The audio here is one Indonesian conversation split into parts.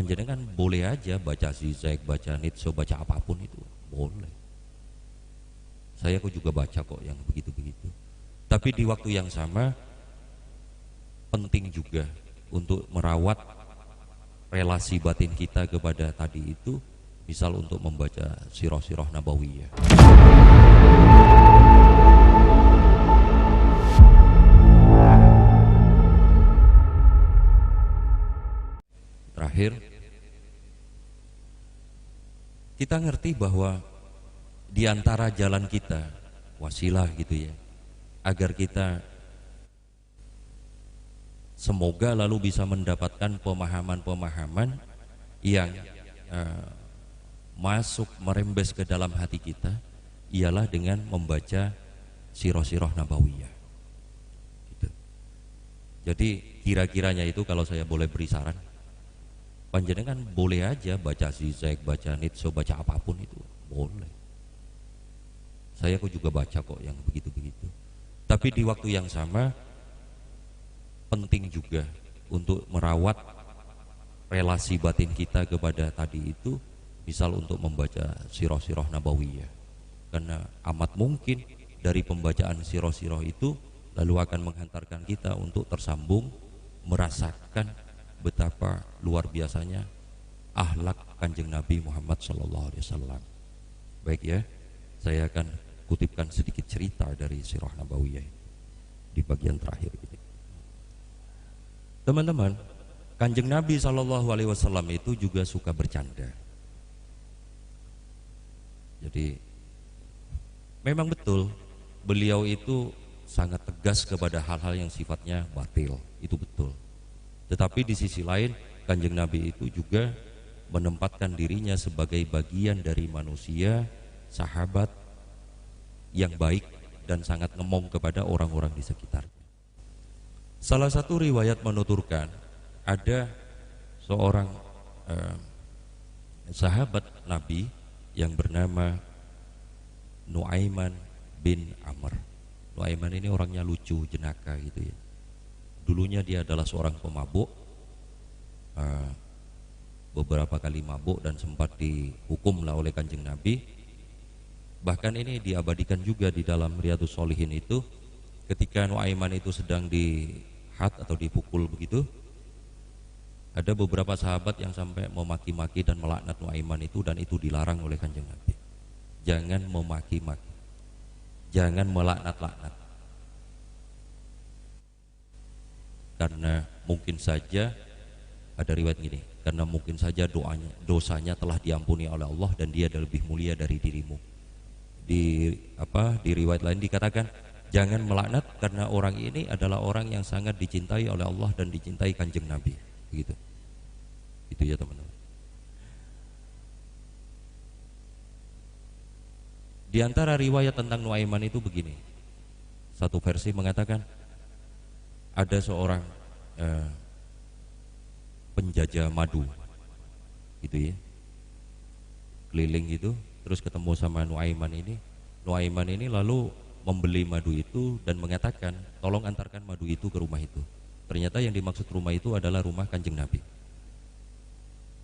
Panjenengan boleh aja baca Zizek, baca Nietzsche, baca apapun itu boleh. Saya kok juga baca kok yang begitu-begitu. Tapi di waktu yang sama penting juga untuk merawat relasi batin kita kepada tadi itu, misal untuk membaca sirah-sirah nabawiyah. Terakhir, kita ngerti bahwa di antara jalan kita, wasilah gitu ya, agar kita semoga lalu bisa mendapatkan pemahaman-pemahaman yang masuk merembes ke dalam hati kita, ialah dengan membaca sirah-sirah nabawiyah gitu. Jadi kira-kiranya itu, kalau saya boleh beri saran, panjenengan boleh aja baca Zizek, baca Nietzsche, baca apapun itu boleh. Saya kok juga baca kok yang begitu-begitu. Tapi di waktu yang sama penting juga untuk merawat relasi batin kita kepada tadi itu, misal untuk membaca sirah-sirah nabawiyah. Karena amat mungkin dari pembacaan sirah-sirah itu lalu akan menghantarkan kita untuk tersambung merasakan betapa luar biasanya akhlak Kanjeng Nabi Muhammad SAW. Baik ya, saya akan kutipkan sedikit cerita dari sirah nabawiyah di bagian terakhir ini. Teman-teman, Kanjeng Nabi SAW itu juga suka bercanda. Jadi memang betul beliau itu sangat tegas kepada hal-hal yang sifatnya batil, itu betul. Tetapi di sisi lain, Kanjeng Nabi itu juga menempatkan dirinya sebagai bagian dari manusia, sahabat yang baik dan sangat ngemong kepada orang-orang di sekitarnya. Salah satu riwayat menuturkan ada seorang sahabat Nabi yang bernama Nuaiman bin Amr. Nuaiman ini orangnya lucu, jenaka gitu ya. Dulunya dia adalah seorang pemabuk, beberapa kali mabuk dan sempat dihukum lah oleh Kanjeng Nabi. Bahkan ini diabadikan juga di dalam Riyadhus Shalihin itu, ketika Nuaiman itu sedang dihad atau dipukul begitu, ada beberapa sahabat yang sampai memaki-maki dan melaknat Nuaiman itu, dan itu dilarang oleh Kanjeng Nabi. Jangan memaki-maki, jangan melaknat-laknat, karena mungkin saja ada riwayat gini, karena mungkin saja dosanya telah diampuni oleh Allah dan dia lebih mulia dari dirimu. Di riwayat lain dikatakan jangan melaknat karena orang ini adalah orang yang sangat dicintai oleh Allah dan dicintai Kanjeng Nabi. Begitu. Itu ya teman-teman. Di antara riwayat tentang Nuaiman itu begini. Satu versi mengatakan ada seorang penjajah madu gitu ya, keliling gitu, terus ketemu sama Nuaiman ini. Nuaiman ini lalu membeli madu itu dan mengatakan, tolong antarkan madu itu ke rumah itu. Ternyata yang dimaksud rumah itu adalah rumah Kanjeng Nabi.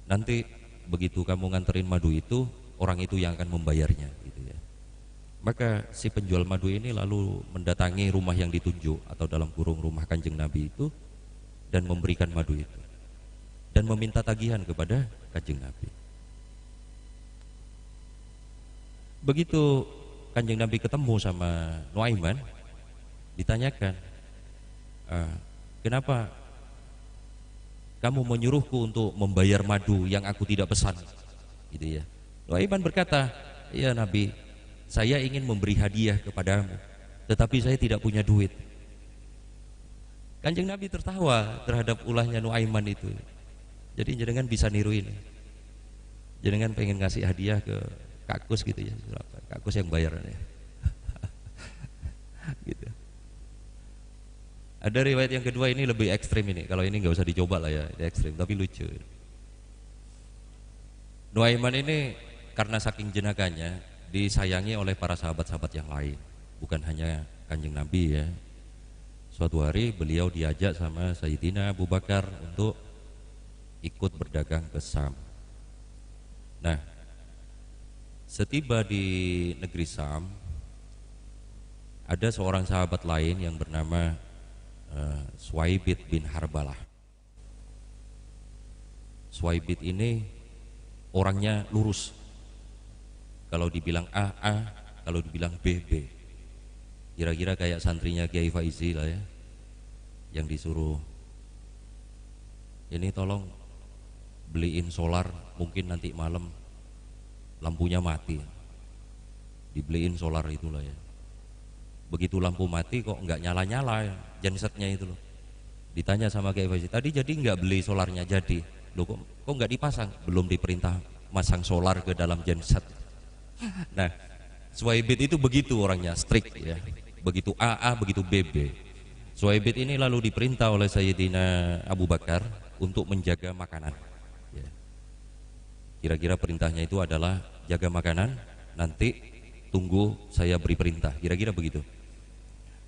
Nanti begitu kamu nganterin madu itu, orang itu yang akan membayarnya gitu ya. Maka si penjual madu ini lalu mendatangi rumah yang ditunjuk atau dalam kurung rumah Kanjeng Nabi itu dan memberikan madu itu dan meminta tagihan kepada Kanjeng Nabi. Begitu Kanjeng Nabi ketemu sama Nuaiman, ditanyakan, kenapa kamu menyuruhku untuk membayar madu yang aku tidak pesan, gitu ya. Nuaiman berkata, ya Nabi, saya ingin memberi hadiah kepadamu, tetapi saya tidak punya duit. Kanjeng Nabi tertawa terhadap ulahnya Nuaiman itu. Jadi jenengan bisa niru ini. Jenengan pengen ngasih hadiah ke Kakus gitu ya, Kakus yang bayar ya. Gitu. Ada riwayat yang kedua, ini lebih ekstrim ini. Kalau ini nggak usah dicoba lah ya, ini ekstrim tapi lucu. Nuaiman ini karena saking jenakanya disayangi oleh para sahabat-sahabat yang lain, bukan hanya Kanjeng Nabi ya. Suatu hari beliau diajak sama Sayyidina Abu Bakar untuk ikut berdagang ke Sam. Nah, setiba di negeri Sam, ada seorang sahabat lain yang bernama Suwaibit bin Harbalah. Suwaibit ini orangnya lurus. Kalau dibilang A, A, kalau dibilang B, B. Kira-kira kayak santrinya Kiai Faizi lah ya, yang disuruh, ini tolong beliin solar, mungkin nanti malam lampunya mati, dibeliin solar itulah ya. Begitu lampu mati kok nggak nyala-nyala ya, gensetnya itu loh. Ditanya sama Kiai Faizi, tadi jadi nggak beli solarnya? Jadi. Loh kok nggak dipasang? Belum diperintah masang solar ke dalam genset. Nah, Suwaibit itu begitu orangnya, strict ya. Begitu AA, begitu BB. Suwaibit ini lalu diperintah oleh Sayyidina Abu Bakar untuk menjaga makanan. Ya. Kira-kira perintahnya itu adalah jaga makanan, nanti tunggu saya beri perintah. Kira-kira begitu.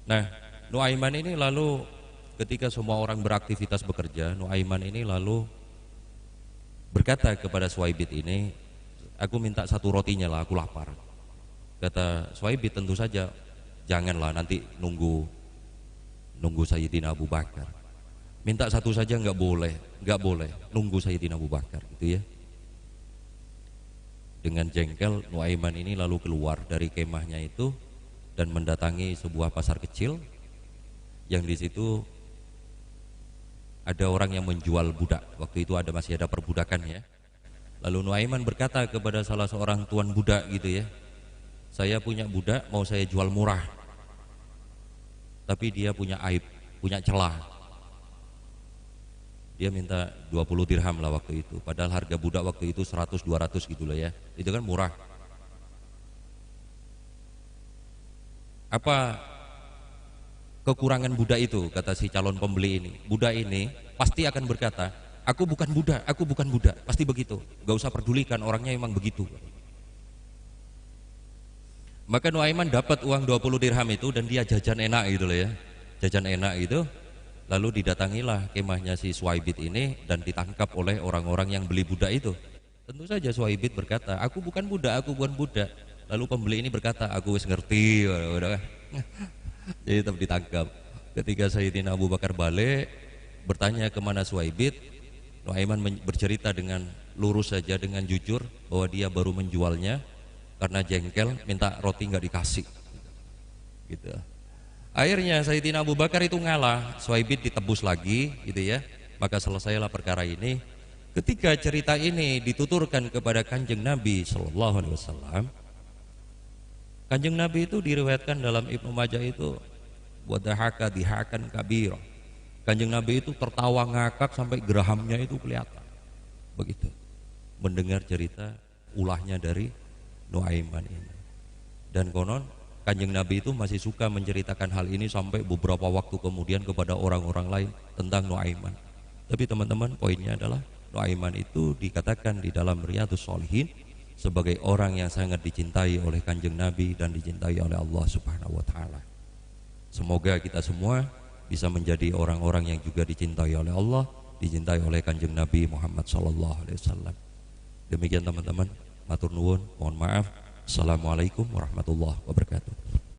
Nah, Nuaiman ini lalu ketika semua orang beraktivitas bekerja, Nuaiman ini lalu berkata kepada Suwaibit ini, aku minta satu rotinya lah, aku lapar. Kata Suwaibit, tentu saja janganlah, nanti nunggu Sayyidina Abu Bakar. Minta satu saja nggak boleh, nunggu Sayyidina Abu Bakar, gitu ya. Dengan jengkel, Nuaiman ini lalu keluar dari kemahnya itu dan mendatangi sebuah pasar kecil yang di situ ada orang yang menjual budak. Waktu itu masih ada perbudakan ya. Lalu Nuaiman berkata kepada salah seorang tuan budak gitu ya, saya punya budak mau saya jual murah, tapi dia punya aib, punya celah. Dia minta 20 dirham lah waktu itu, padahal harga budak waktu itu 100-200 gitu lah ya, itu kan murah. Apa kekurangan budak itu, kata si calon pembeli ini? Budak ini pasti akan berkata, aku bukan budak, pasti begitu. Gak usah pedulikan, orangnya emang begitu. Maka Nuaiman dapat uang 20 dirham itu dan dia jajan enak gitu loh ya, jajan enak itu. Lalu didatangilah kemahnya si Suwaibit ini dan ditangkap oleh orang-orang yang beli budak itu. Tentu saja Suwaibit berkata, aku bukan budak. Lalu pembeli ini berkata, aku wis ngerti. Jadi tetap ditangkap. Ketika Sayyidina Abu Bakar balik bertanya kemana Suwaibit, Nuaiman bercerita dengan lurus saja, dengan jujur bahwa dia baru menjualnya karena jengkel, minta roti nggak dikasih gitu. Akhirnya Sayyidina Abu Bakar itu ngalah, Suwaibit ditebus lagi gitu ya. Maka selesailah perkara ini. Ketika cerita ini dituturkan kepada Kanjeng Nabi Sallallahu Alaihi Wasallam, Kanjeng Nabi itu diriwayatkan dalam Ibnu Majah itu wadahaka dihakan kabir. Kanjeng Nabi itu tertawa ngakak sampai gerahamnya itu kelihatan. Begitu mendengar cerita ulahnya dari Nuaiman ini. Dan konon Kanjeng Nabi itu masih suka menceritakan hal ini sampai beberapa waktu kemudian kepada orang-orang lain tentang Nuaiman. Tapi teman-teman, poinnya adalah Nuaiman itu dikatakan di dalam Riyadhus Shalihin sebagai orang yang sangat dicintai oleh Kanjeng Nabi dan dicintai oleh Allah Subhanahu wa taala. Semoga kita semua bisa menjadi orang-orang yang juga dicintai oleh Allah, dicintai oleh Kanjeng Nabi Muhammad sallallahu alaihi wasallam. Demikian teman-teman, matur nuwun, mohon maaf. Assalamualaikum warahmatullahi wabarakatuh.